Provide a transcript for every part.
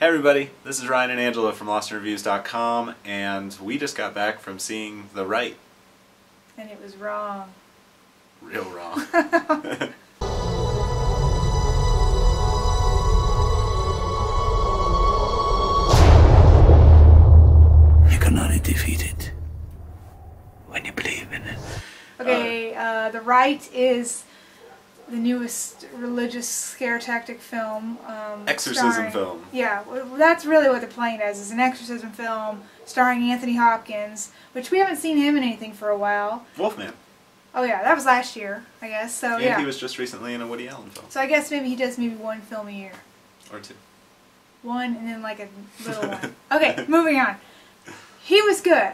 Hey everybody, this is Ryan and Angela from LostInReviews.com, and we just got back from seeing the Rite. And it was wrong. Real wrong. You cannot be defeated when you believe in it. Okay, the Rite is the newest religious scare tactic film. Exorcism film. Yeah, that's really what they're playing as, is an exorcism film starring Anthony Hopkins, which we haven't seen him in anything for a while. Wolfman. Oh yeah, that was last year, I guess, so And yeah. he was just recently in a Woody Allen film. So I guess maybe he does maybe one film a year. Or two. One and then like a little one. Okay, moving on. He was good.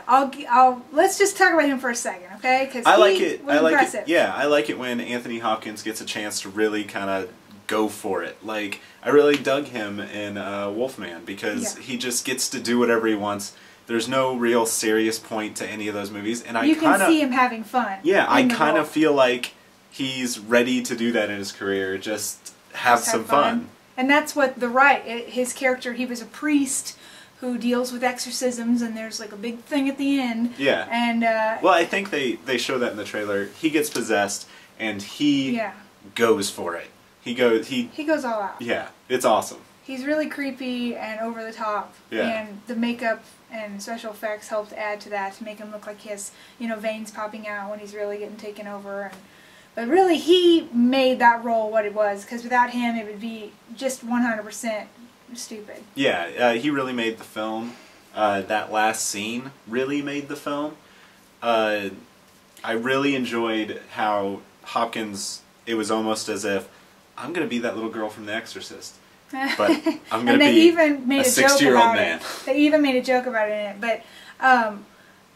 Let's just talk about him for a second, okay? Because he was impressive. Yeah, I like it when Anthony Hopkins gets a chance to really kind of go for it. Like, I really dug him in Wolfman because he just gets to do whatever he wants. There's no real serious point to any of those movies, and you can see him having fun. Yeah, I kind of feel like he's ready to do that in his career. Just have some fun. And that's what the Rite. His character, he was a priest who deals with exorcisms, and there's like a big thing at the end. Yeah. And well, I think they show that in the trailer. He gets possessed, and he goes for it. He goes all out. Yeah, it's awesome. He's really creepy and over the top. Yeah. And the makeup and special effects helped add to that to make him look like he has, veins popping out when he's really getting taken over. But really, he made that role what it was, because without him, it would be just 100% stupid. Yeah, he really made the film. That last scene really made the film. I really enjoyed how Hopkins, it was almost as if, I'm going to be that little girl from The Exorcist. But I'm going to be even made a 60-year-old man. They even made a joke about it in it. But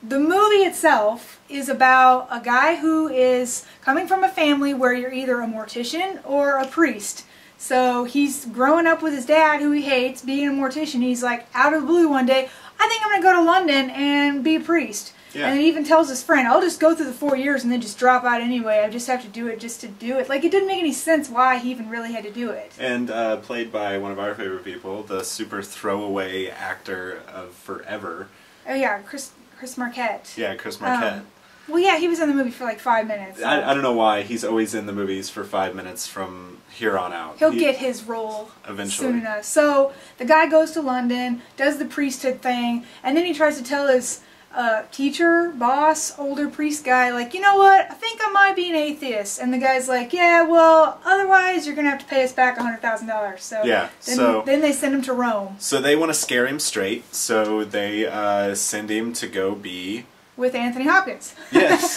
the movie itself is about a guy who is coming from a family where you're either a mortician or a priest. So he's growing up with his dad, who he hates, being a mortician. He's like, out of the blue one day, I think I'm going to go to London and be a priest. Yeah. And he even tells his friend, I'll just go through the 4 years and then just drop out anyway. I just have to do it just to do it. Like, it didn't make any sense why he even really had to do it. And played by one of our favorite people, the super throwaway actor of forever. Oh yeah, Chris Marquette. Yeah, Chris Marquette. Well, yeah, he was in the movie for like 5 minutes. So. I don't know why. He's always in the movies for 5 minutes from here on out. He'll get his role eventually. Soon enough. So the guy goes to London, does the priesthood thing, and then he tries to tell his teacher, boss, older priest guy, like, you know what, I think I might be an atheist. And the guy's like, yeah, well, otherwise you're going to have to pay us back $100,000. So yeah, then they send him to Rome. So they want to scare him straight, so they send him to go be with Anthony Hopkins. Yes.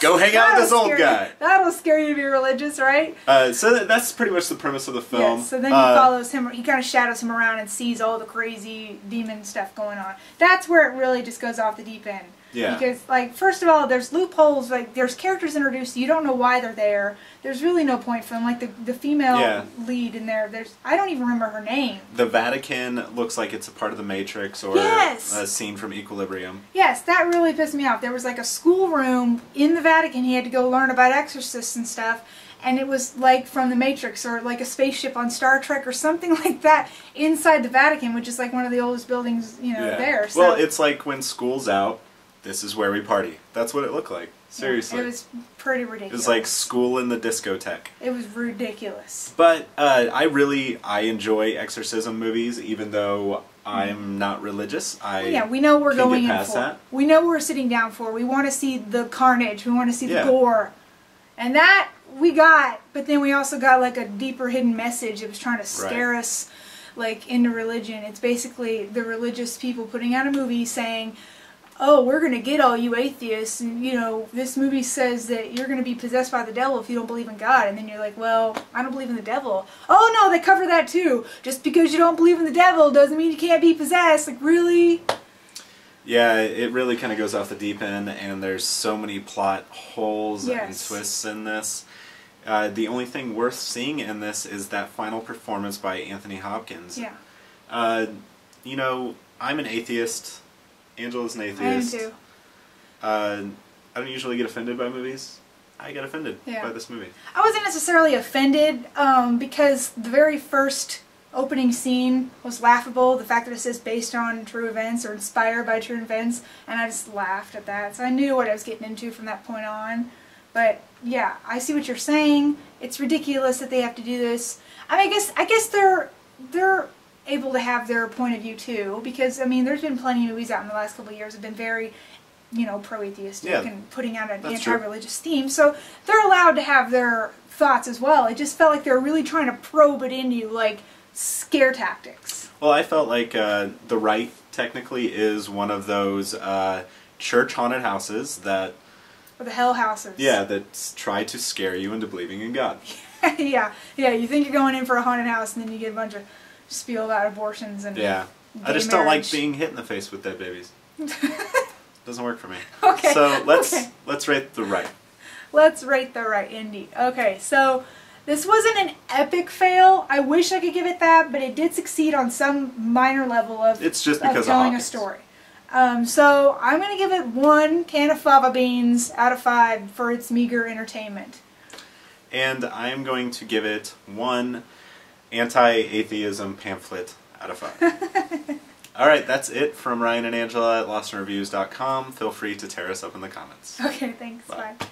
Go hang out with this old guy. That'll scare you to be religious, right? So that's pretty much the premise of the film. Yes, so then he follows him, he kind of shadows him around and sees all the crazy demon stuff going on. That's where it really just goes off the deep end. Yeah. Because, like, first of all, there's loopholes, like, there's characters introduced, you don't know why they're there. There's really no point for them. Like, the female lead in there, I don't even remember her name. The Vatican looks like it's a part of the Matrix or a scene from Equilibrium. Yes, that really pissed me off. There was, like, a schoolroom in the Vatican. He had to go learn about exorcists and stuff. And it was like from the Matrix, or like a spaceship on Star Trek or something like that inside the Vatican, which is like one of the oldest buildings, there. So. Well, it's like when school's out, this is where we party. That's what it looked like. Seriously. It was pretty ridiculous. It was like school in the discotheque. It was ridiculous. But I enjoy exorcism movies, even though I'm not religious. We know what we're going in for. We know what we're sitting down for. We want to see the carnage. We want to see the gore. And that we got, but then we also got like a deeper hidden message. It was trying to scare us like into religion. It's basically the religious people putting out a movie saying, oh, we're going to get all you atheists, and, this movie says that you're going to be possessed by the devil if you don't believe in God. And then you're like, well, I don't believe in the devil. Oh, no, they cover that too. Just because you don't believe in the devil doesn't mean you can't be possessed. Like, really? Yeah, it really kind of goes off the deep end, and there's so many plot holes and twists in this. The only thing worth seeing in this is that final performance by Anthony Hopkins. Yeah. I'm an atheist. Angela's an atheist. I am too. I don't usually get offended by movies. I got offended by this movie. I wasn't necessarily offended because the very first opening scene was laughable. The fact that it says based on true events or inspired by true events, and I just laughed at that. So I knew what I was getting into from that point on. But yeah, I see what you're saying. It's ridiculous that they have to do this. I mean, I guess they're able to have their point of view too, because I mean, there's been plenty of movies out in the last couple of years that have been very, you know, pro-atheistic and putting out an anti-religious theme. So they're allowed to have their thoughts as well. It just felt like they were really trying to probe it into you, like scare tactics. Well, I felt like the Rite technically is one of those church haunted houses that... Or the hell houses. Yeah, that try to scare you into believing in God. yeah, you think you're going in for a haunted house and then you get a bunch of spiel about abortions and I just don't like being hit in the face with dead babies. Doesn't work for me. Okay. So let's rate the Rite. Let's rate the Rite, indeed. Okay, so this wasn't an epic fail. I wish I could give it that, but it did succeed on some minor level of telling a story. So I'm going to give it 1 can of fava beans out of 5 for its meager entertainment. And I am going to give it 1 anti-atheism pamphlet out of 5. Alright, that's it from Ryan and Angela at LostInReviews.com. Feel free to tear us up in the comments. Okay, thanks. Bye. Bye.